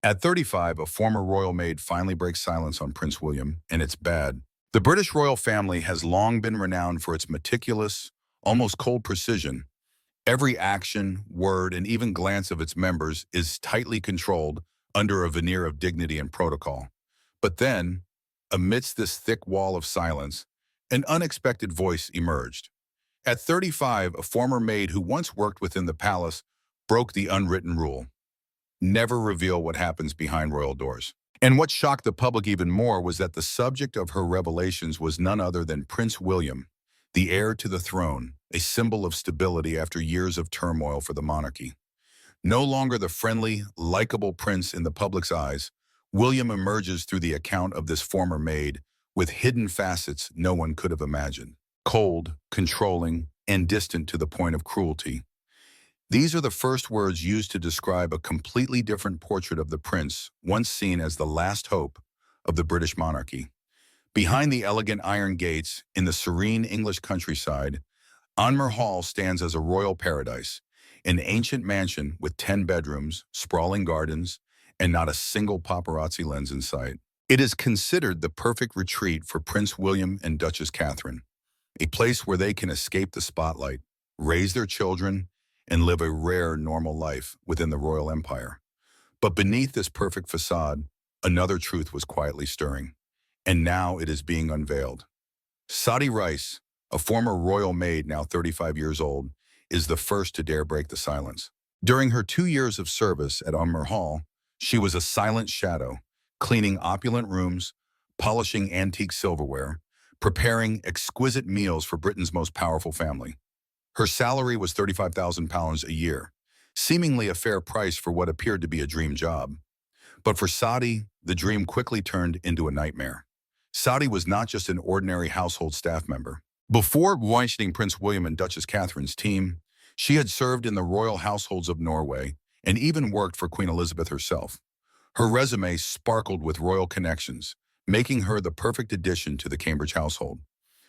At 35, a former royal maid finally breaks silence on Prince William, and it's bad. The British royal family has long been renowned for its meticulous, almost cold precision. Every action, word, and even glance of its members is tightly controlled under a veneer of dignity and protocol. But then, amidst this thick wall of silence, an unexpected voice emerged. At 35, a former maid who once worked within the palace broke the unwritten rule: never reveal what happens behind royal doors. And what shocked the public even more was that the subject of her revelations was none other than Prince William, the heir to the throne, a symbol of stability after years of turmoil for the monarchy. No longer the friendly, likable prince in the public's eyes, William emerges through the account of this former maid with hidden facets no one could have imagined. Cold, controlling, and distant to the point of cruelty. These are the first words used to describe a completely different portrait of the prince, once seen as the last hope of the British monarchy. Behind the elegant iron gates in the serene English countryside, Anmer Hall stands as a royal paradise, an ancient mansion with 10 bedrooms, sprawling gardens, and not a single paparazzi lens in sight. It is considered the perfect retreat for Prince William and Duchess Catherine, a place where they can escape the spotlight, raise their children, and live a rare, normal life within the royal empire. But beneath this perfect facade, another truth was quietly stirring, and now it is being unveiled. Saadi Rice, a former royal maid now 35 years old, is the first to dare break the silence. During her 2 years of service at Anmer Hall, she was a silent shadow, cleaning opulent rooms, polishing antique silverware, preparing exquisite meals for Britain's most powerful family. Her salary was £35,000 a year, seemingly a fair price for what appeared to be a dream job. But for Saadi, the dream quickly turned into a nightmare. Saadi was not just an ordinary household staff member. Before joining Prince William and Duchess Catherine's team, she had served in the royal households of Norway and even worked for Queen Elizabeth herself. Her resume sparkled with royal connections, making her the perfect addition to the Cambridge household.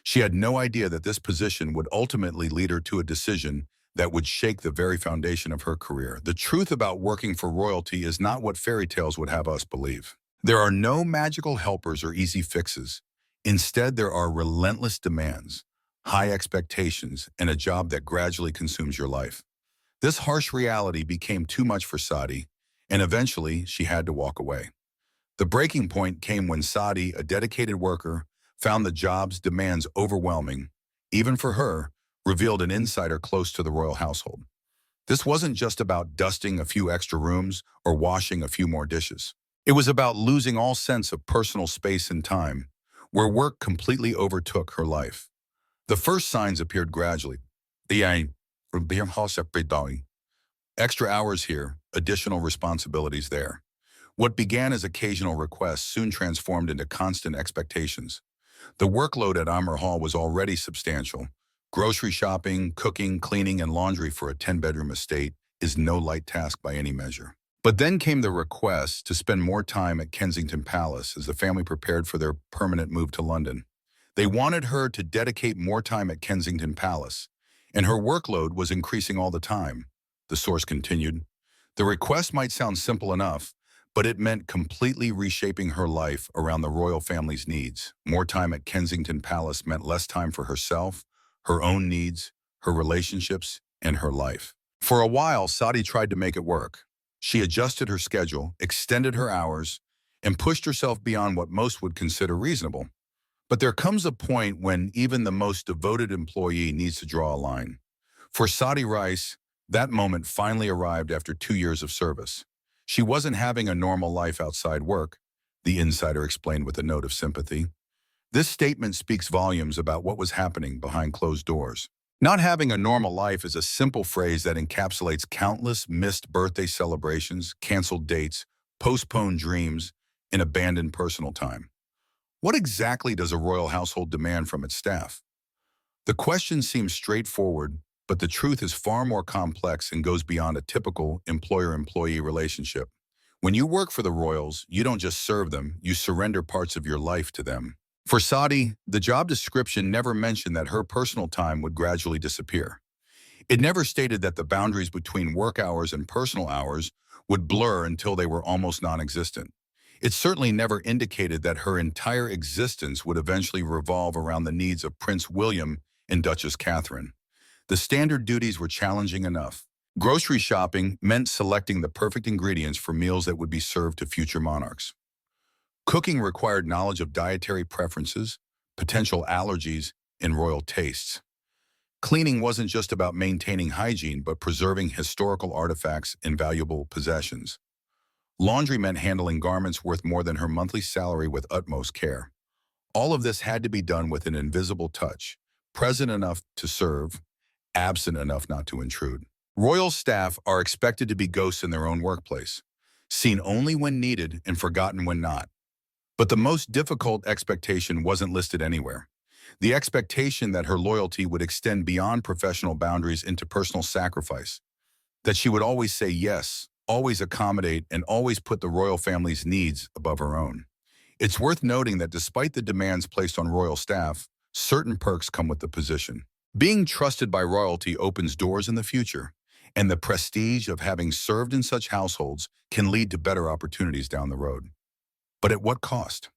She had no idea that this position would ultimately lead her to a decision that would shake the very foundation of her career. The truth about working for royalty is not what fairy tales would have us believe. There are no magical helpers or easy fixes. Instead, there are relentless demands, high expectations, and a job that gradually consumes your life. This harsh reality became too much for Saadi, and eventually she had to walk away. The breaking point came when Saadi, a dedicated worker, found the job's demands overwhelming, even for her, revealed an insider close to the royal household. This wasn't just about dusting a few extra rooms or washing a few more dishes. It was about losing all sense of personal space and time, where work completely overtook her life. The first signs appeared gradually. Extra hours here, additional responsibilities there. What began as occasional requests soon transformed into constant expectations. The workload at Anmer Hall was already substantial. Grocery shopping, cooking, cleaning, and laundry for a 10-bedroom estate is no light task by any measure. But then came the request to spend more time at Kensington Palace as the family prepared for their permanent move to London. They wanted her to dedicate more time at Kensington Palace, and her workload was increasing all the time. The source continued. The request might sound simple enough, but it meant completely reshaping her life around the royal family's needs. More time at Kensington Palace meant less time for herself, her own needs, her relationships, and her life. For a while, Saadi tried to make it work. She adjusted her schedule, extended her hours, and pushed herself beyond what most would consider reasonable. But there comes a point when even the most devoted employee needs to draw a line. For Saadi Rice, that moment finally arrived after 2 years of service. She wasn't having a normal life outside work, the insider explained with a note of sympathy. This statement speaks volumes about what was happening behind closed doors. Not having a normal life is a simple phrase that encapsulates countless missed birthday celebrations, canceled dates, postponed dreams, and abandoned personal time. What exactly does a royal household demand from its staff? The question seems straightforward, but the truth is far more complex and goes beyond a typical employer-employee relationship. When you work for the royals, you don't just serve them, you surrender parts of your life to them. For Saadi, the job description never mentioned that her personal time would gradually disappear. It never stated that the boundaries between work hours and personal hours would blur until they were almost non-existent. It certainly never indicated that her entire existence would eventually revolve around the needs of Prince William and Duchess Catherine. The standard duties were challenging enough. Grocery shopping meant selecting the perfect ingredients for meals that would be served to future monarchs. Cooking required knowledge of dietary preferences, potential allergies, and royal tastes. Cleaning wasn't just about maintaining hygiene, but preserving historical artifacts and valuable possessions. Laundry meant handling garments worth more than her monthly salary with utmost care. All of this had to be done with an invisible touch, present enough to serve, absent enough not to intrude. Royal staff are expected to be ghosts in their own workplace, seen only when needed and forgotten when not. But the most difficult expectation wasn't listed anywhere. The expectation that her loyalty would extend beyond professional boundaries into personal sacrifice, that she would always say yes, always accommodate, and always put the royal family's needs above her own. It's worth noting that despite the demands placed on royal staff, certain perks come with the position. Being trusted by royalty opens doors in the future, and the prestige of having served in such households can lead to better opportunities down the road. But at what cost?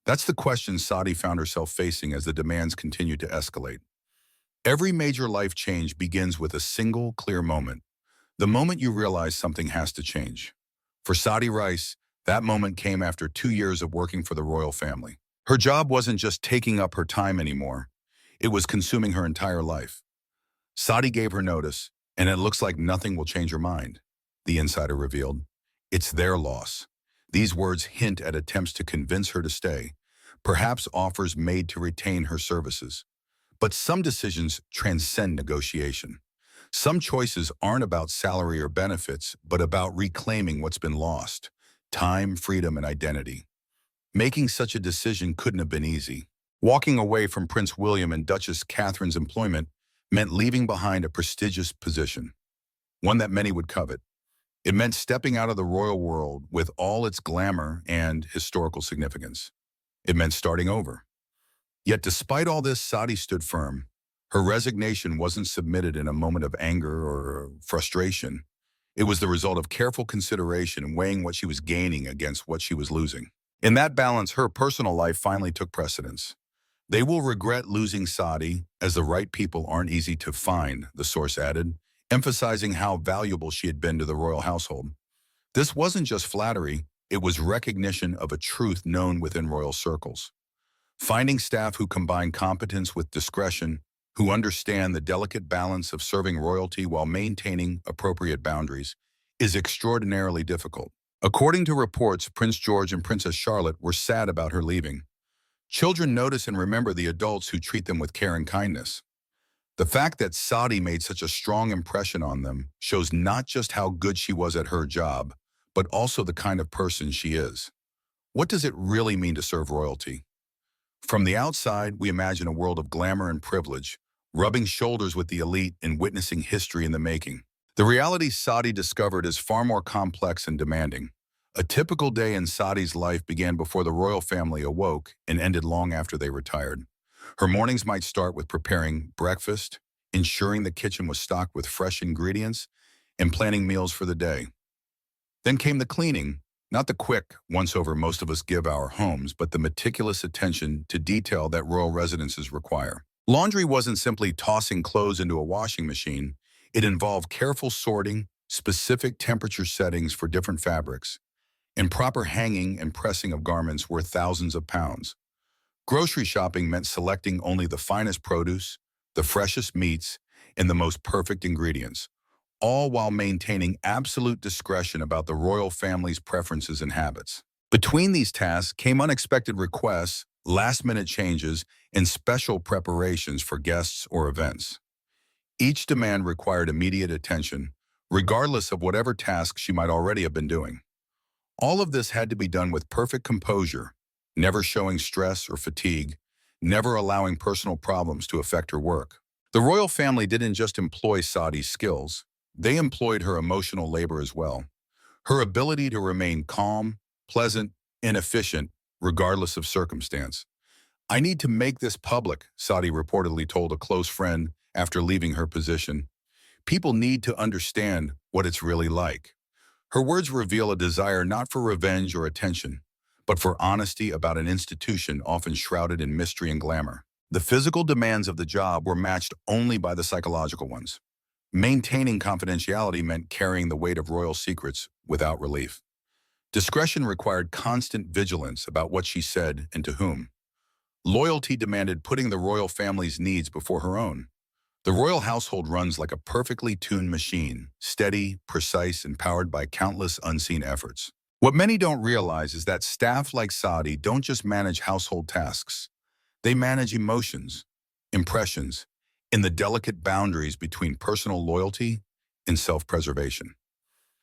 That's the question Saudi found herself facing as the demands continued to escalate. Every major life change begins with a single, clear moment. The moment you realize something has to change. For Saudi Rice, that moment came after 2 years of working for the royal family. Her job wasn't just taking up her time anymore. It was consuming her entire life. Saudi gave her notice, and it looks like nothing will change her mind, the insider revealed. It's their loss. These words hint at attempts to convince her to stay, perhaps offers made to retain her services. But some decisions transcend negotiation. Some choices aren't about salary or benefits, but about reclaiming what's been lost: time, freedom, and identity. Making such a decision couldn't have been easy. Walking away from Prince William and Duchess Catherine's employment meant leaving behind a prestigious position, one that many would covet. It meant stepping out of the royal world with all its glamour and historical significance. It meant starting over. Yet despite all this, Saudi stood firm. Her resignation wasn't submitted in a moment of anger or frustration. It was the result of careful consideration, weighing what she was gaining against what she was losing. In that balance, her personal life finally took precedence. They will regret losing Saudi, as the right people aren't easy to find, the source added, emphasizing how valuable she had been to the royal household. This wasn't just flattery, it was recognition of a truth known within royal circles. Finding staff who combine competence with discretion, who understand the delicate balance of serving royalty while maintaining appropriate boundaries, is extraordinarily difficult. According to reports, Prince George and Princess Charlotte were sad about her leaving. Children notice and remember the adults who treat them with care and kindness. The fact that Saudi made such a strong impression on them shows not just how good she was at her job, but also the kind of person she is. What does it really mean to serve royalty? From the outside, we imagine a world of glamour and privilege, rubbing shoulders with the elite and witnessing history in the making. The reality Saudi discovered is far more complex and demanding. A typical day in Saudi's life began before the royal family awoke and ended long after they retired. Her mornings might start with preparing breakfast, ensuring the kitchen was stocked with fresh ingredients, and planning meals for the day. Then came the cleaning, not the quick once-over most of us give our homes, but the meticulous attention to detail that royal residences require. Laundry wasn't simply tossing clothes into a washing machine. It involved careful sorting, specific temperature settings for different fabrics, and proper hanging and pressing of garments worth thousands of pounds. Grocery shopping meant selecting only the finest produce, the freshest meats, and the most perfect ingredients, all while maintaining absolute discretion about the royal family's preferences and habits. Between these tasks came unexpected requests, last-minute changes, and special preparations for guests or events. Each demand required immediate attention, regardless of whatever task she might already have been doing. All of this had to be done with perfect composure, never showing stress or fatigue, never allowing personal problems to affect her work. The royal family didn't just employ Saudi's skills, they employed her emotional labor as well. Her ability to remain calm, pleasant, and efficient, regardless of circumstance. "I need to make this public," Saudi reportedly told a close friend after leaving her position. People need to understand what it's really like. Her words reveal a desire not for revenge or attention, but for honesty about an institution often shrouded in mystery and glamour. The physical demands of the job were matched only by the psychological ones. Maintaining confidentiality meant carrying the weight of royal secrets without relief. Discretion required constant vigilance about what she said and to whom. Loyalty demanded putting the royal family's needs before her own. The royal household runs like a perfectly tuned machine, steady, precise, and powered by countless unseen efforts. What many don't realize is that staff like Saadi don't just manage household tasks. They manage emotions, impressions, in the delicate boundaries between personal loyalty and self-preservation.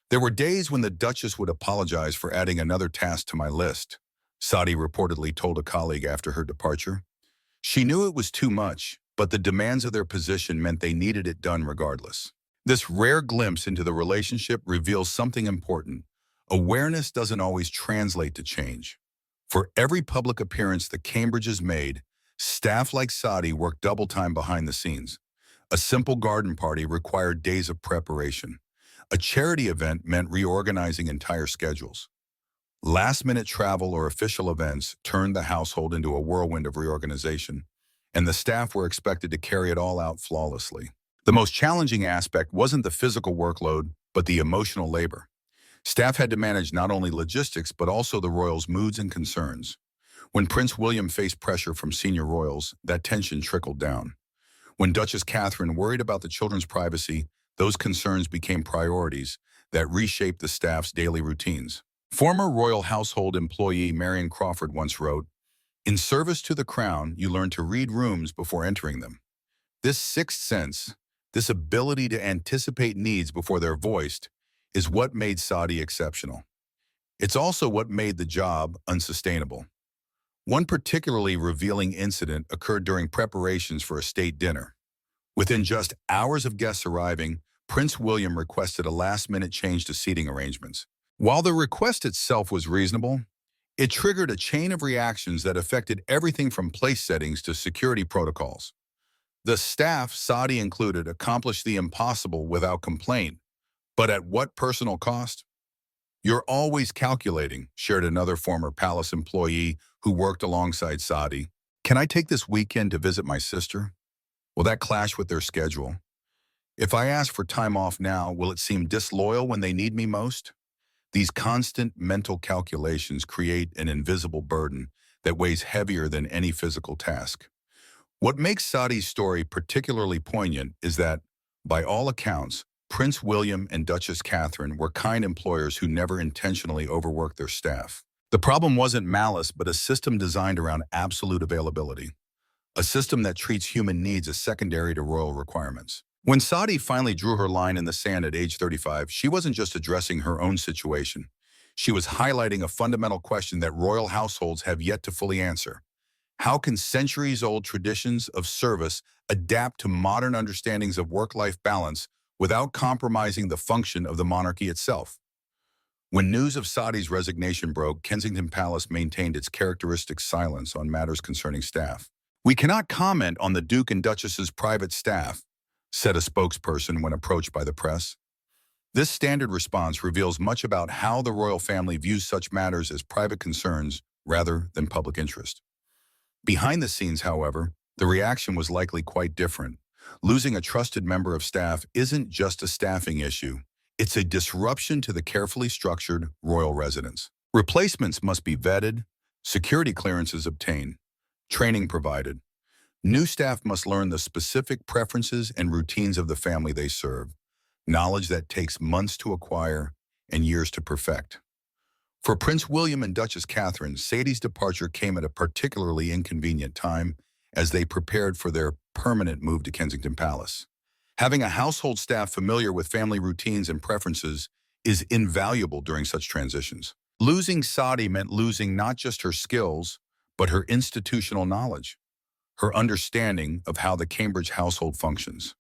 There were days when the Duchess would apologize for adding another task to my list, Saadi reportedly told a colleague after her departure. She knew it was too much, but the demands of their position meant they needed it done regardless. This rare glimpse into the relationship reveals something important. Awareness doesn't always translate to change. For every public appearance the Cambridges made, staff like Saadi worked double time behind the scenes. A simple garden party required days of preparation. A charity event meant reorganizing entire schedules. Last-minute travel or official events turned the household into a whirlwind of reorganization, and the staff were expected to carry it all out flawlessly. The most challenging aspect wasn't the physical workload, but the emotional labor. Staff had to manage not only logistics, but also the royals' moods and concerns. When Prince William faced pressure from senior royals, that tension trickled down. When Duchess Catherine worried about the children's privacy, those concerns became priorities that reshaped the staff's daily routines. Former royal household employee Marion Crawford once wrote, "In service to the crown, you learn to read rooms before entering them." This sixth sense, this ability to anticipate needs before they're voiced, is what made Saadi exceptional. It's also what made the job unsustainable. One particularly revealing incident occurred during preparations for a state dinner. Within just hours of guests arriving, Prince William requested a last-minute change to seating arrangements. While the request itself was reasonable, it triggered a chain of reactions that affected everything from place settings to security protocols. The staff, Saadi included, accomplished the impossible without complaint. But at what personal cost? "You're always calculating," shared another former palace employee who worked alongside Saadi. "Can I take this weekend to visit my sister? Will that clash with their schedule? If I ask for time off now, will it seem disloyal when they need me most?" These constant mental calculations create an invisible burden that weighs heavier than any physical task. What makes Saadi's story particularly poignant is that, by all accounts, Prince William and Duchess Catherine were kind employers who never intentionally overworked their staff. The problem wasn't malice, but a system designed around absolute availability. A system that treats human needs as secondary to royal requirements. When Saadi finally drew her line in the sand at age 35, she wasn't just addressing her own situation. She was highlighting a fundamental question that royal households have yet to fully answer. How can centuries-old traditions of service adapt to modern understandings of work-life balance without compromising the function of the monarchy itself? When news of Saadi's resignation broke, Kensington Palace maintained its characteristic silence on matters concerning staff. "We cannot comment on the Duke and Duchess's private staff," said a spokesperson when approached by the press. This standard response reveals much about how the royal family views such matters as private concerns rather than public interest. Behind the scenes, however, the reaction was likely quite different. Losing a trusted member of staff isn't just a staffing issue. It's a disruption to the carefully structured royal residence. Replacements must be vetted, security clearances obtained, training provided. New staff must learn the specific preferences and routines of the family they serve, knowledge that takes months to acquire and years to perfect. For Prince William and Duchess Catherine, Saadi's departure came at a particularly inconvenient time as they prepared for their permanent move to Kensington Palace. Having a household staff familiar with family routines and preferences is invaluable during such transitions. Losing Saadi meant losing not just her skills, but her institutional knowledge, her understanding of how the Cambridge household functions.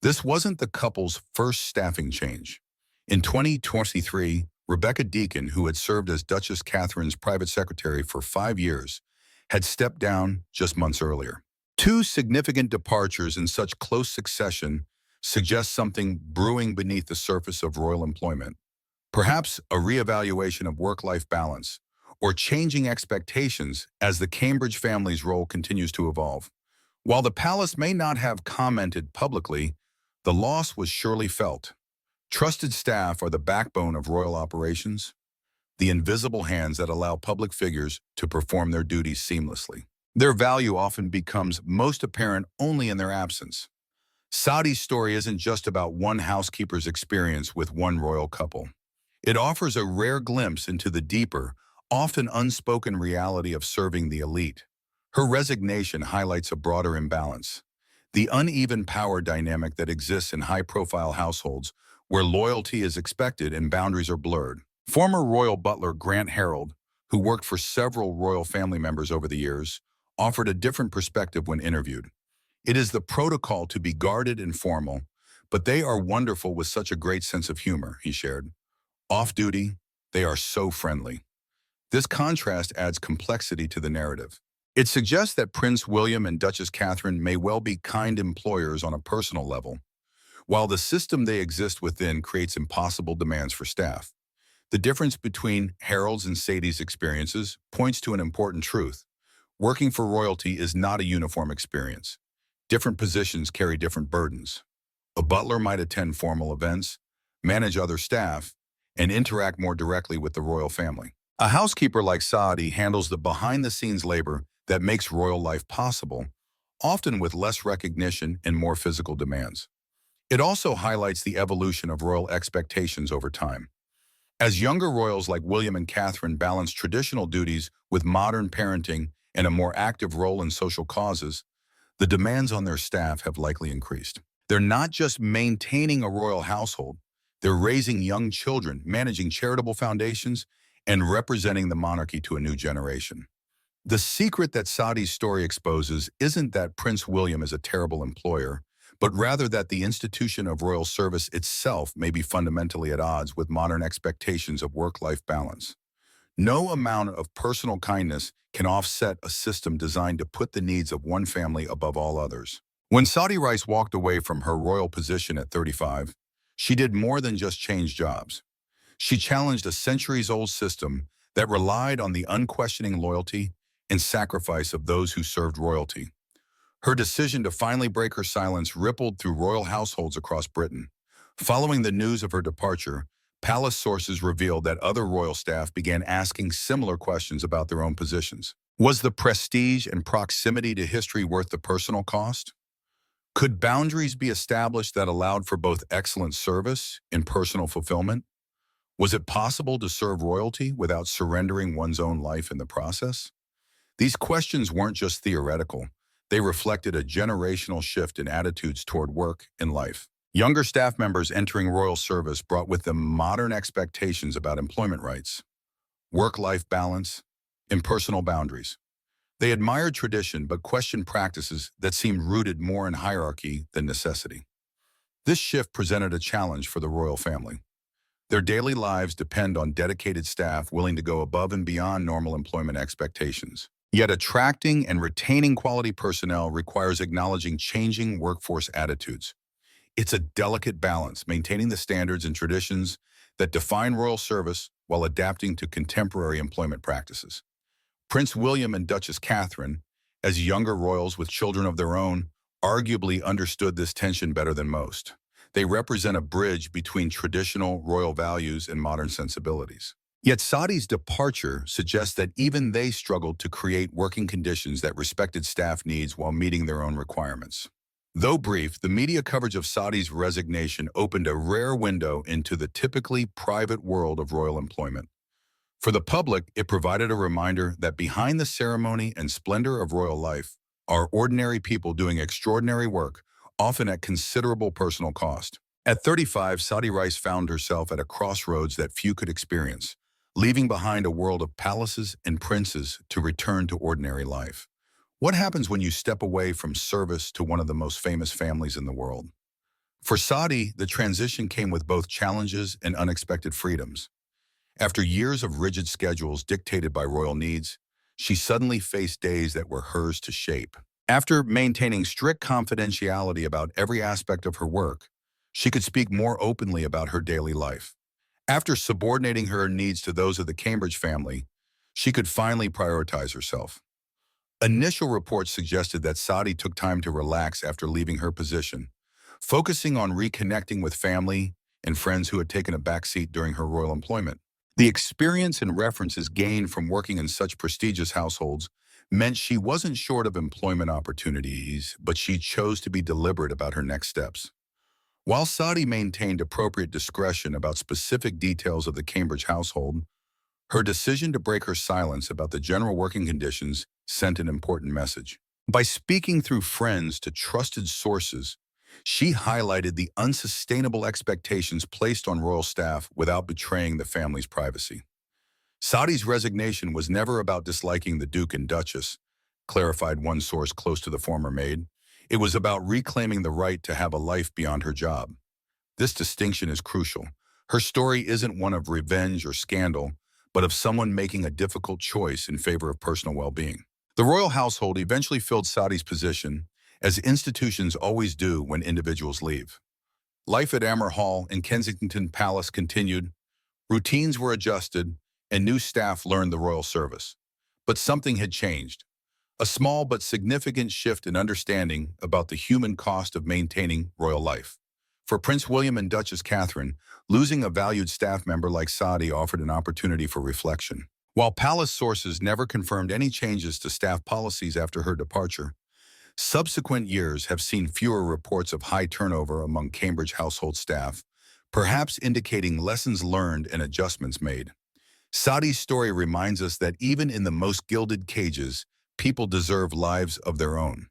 This wasn't the couple's first staffing change. In 2023, Rebecca Deacon, who had served as Duchess Catherine's private secretary for 5 years, had stepped down just months earlier. Two significant departures in such close succession suggests something brewing beneath the surface of royal employment. Perhaps a reevaluation of work-life balance, or changing expectations as the Cambridge family's role continues to evolve. While the palace may not have commented publicly, the loss was surely felt. Trusted staff are the backbone of royal operations, the invisible hands that allow public figures to perform their duties seamlessly. Their value often becomes most apparent only in their absence. Saudi's story isn't just about one housekeeper's experience with one royal couple. It offers a rare glimpse into the deeper, often unspoken reality of serving the elite. Her resignation highlights a broader imbalance, the uneven power dynamic that exists in high-profile households where loyalty is expected and boundaries are blurred. Former royal butler Grant Harold, who worked for several royal family members over the years, offered a different perspective when interviewed. It is the protocol to be guarded and formal, but they are wonderful with such a great sense of humor, he shared. Off-duty, they are so friendly. This contrast adds complexity to the narrative. It suggests that Prince William and Duchess Catherine may well be kind employers on a personal level, while the system they exist within creates impossible demands for staff. The difference between Harold's and Sadie's experiences points to an important truth. Working for royalty is not a uniform experience. Different positions carry different burdens. A butler might attend formal events, manage other staff, and interact more directly with the royal family. A housekeeper like Saadi handles the behind-the-scenes labor that makes royal life possible, often with less recognition and more physical demands. It also highlights the evolution of royal expectations over time. As younger royals like William and Catherine balance traditional duties with modern parenting and a more active role in social causes, the demands on their staff have likely increased. They're not just maintaining a royal household, they're raising young children, managing charitable foundations, and representing the monarchy to a new generation. The secret that Saudi's story exposes isn't that Prince William is a terrible employer, but rather that the institution of royal service itself may be fundamentally at odds with modern expectations of work-life balance. No amount of personal kindness can offset a system designed to put the needs of one family above all others. When Saudi Rice walked away from her royal position at 35, she did more than just change jobs. She challenged a centuries-old system that relied on the unquestioning loyalty and sacrifice of those who served royalty. Her decision to finally break her silence rippled through royal households across Britain. Following the news of her departure, palace sources revealed that other royal staff began asking similar questions about their own positions. Was the prestige and proximity to history worth the personal cost? Could boundaries be established that allowed for both excellent service and personal fulfillment? Was it possible to serve royalty without surrendering one's own life in the process? These questions weren't just theoretical. They reflected a generational shift in attitudes toward work and life. Younger staff members entering royal service brought with them modern expectations about employment rights, work-life balance, and personal boundaries. They admired tradition but questioned practices that seemed rooted more in hierarchy than necessity. This shift presented a challenge for the royal family. Their daily lives depend on dedicated staff willing to go above and beyond normal employment expectations. Yet attracting and retaining quality personnel requires acknowledging changing workforce attitudes. It's a delicate balance, maintaining the standards and traditions that define royal service while adapting to contemporary employment practices. Prince William and Duchess Catherine, as younger royals with children of their own, arguably understood this tension better than most. They represent a bridge between traditional royal values and modern sensibilities. Yet Saudi's departure suggests that even they struggled to create working conditions that respected staff needs while meeting their own requirements. Though brief, the media coverage of Saudi's resignation opened a rare window into the typically private world of royal employment. For the public, it provided a reminder that behind the ceremony and splendor of royal life are ordinary people doing extraordinary work, often at considerable personal cost. At 35, Saudi Rice found herself at a crossroads that few could experience, leaving behind a world of palaces and princes to return to ordinary life. What happens when you step away from service to one of the most famous families in the world? For Saudi, the transition came with both challenges and unexpected freedoms. After years of rigid schedules dictated by royal needs, she suddenly faced days that were hers to shape. After maintaining strict confidentiality about every aspect of her work, she could speak more openly about her daily life. After subordinating her needs to those of the Cambridge family, she could finally prioritize herself. Initial reports suggested that Saadi took time to relax after leaving her position, focusing on reconnecting with family and friends who had taken a backseat during her royal employment. The experience and references gained from working in such prestigious households meant she wasn't short of employment opportunities, but she chose to be deliberate about her next steps. While Saadi maintained appropriate discretion about specific details of the Cambridge household, her decision to break her silence about the general working conditions sent an important message. By speaking through friends to trusted sources, she highlighted the unsustainable expectations placed on royal staff without betraying the family's privacy. Saadi's resignation was never about disliking the Duke and Duchess, clarified one source close to the former maid. It was about reclaiming the right to have a life beyond her job. This distinction is crucial. Her story isn't one of revenge or scandal, but of someone making a difficult choice in favor of personal well-being. The royal household eventually filled Saadi's position, as institutions always do when individuals leave. Life at Anmer Hall and Kensington Palace continued, routines were adjusted, and new staff learned the royal service. But something had changed. A small but significant shift in understanding about the human cost of maintaining royal life. For Prince William and Duchess Catherine, losing a valued staff member like Saadi offered an opportunity for reflection. While palace sources never confirmed any changes to staff policies after her departure, subsequent years have seen fewer reports of high turnover among Cambridge household staff, perhaps indicating lessons learned and adjustments made. Saadi's story reminds us that even in the most gilded cages, people deserve lives of their own.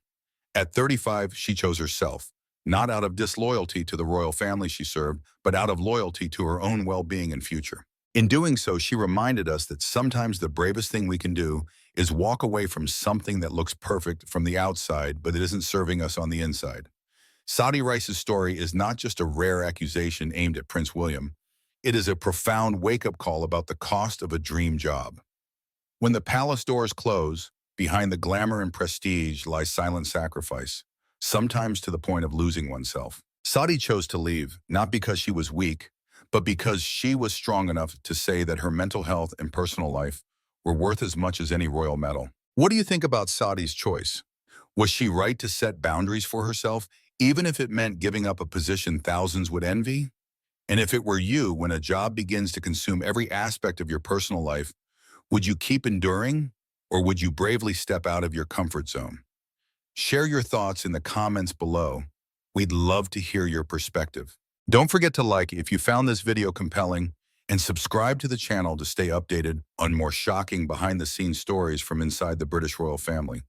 At 35, she chose herself, not out of disloyalty to the royal family she served, but out of loyalty to her own well-being and future. In doing so, she reminded us that sometimes the bravest thing we can do is walk away from something that looks perfect from the outside, but it isn't serving us on the inside. Saadi Rice's story is not just a rare accusation aimed at Prince William. It is a profound wake-up call about the cost of a dream job. When the palace doors close, behind the glamour and prestige lies silent sacrifice, sometimes to the point of losing oneself. Saadi chose to leave, not because she was weak, but because she was strong enough to say that her mental health and personal life were worth as much as any royal medal. What do you think about Saadi's choice? Was she right to set boundaries for herself, even if it meant giving up a position thousands would envy? And if it were you, when a job begins to consume every aspect of your personal life, would you keep enduring, or would you bravely step out of your comfort zone? Share your thoughts in the comments below. We'd love to hear your perspective. Don't forget to like if you found this video compelling, and subscribe to the channel to stay updated on more shocking behind-the-scenes stories from inside the British royal family.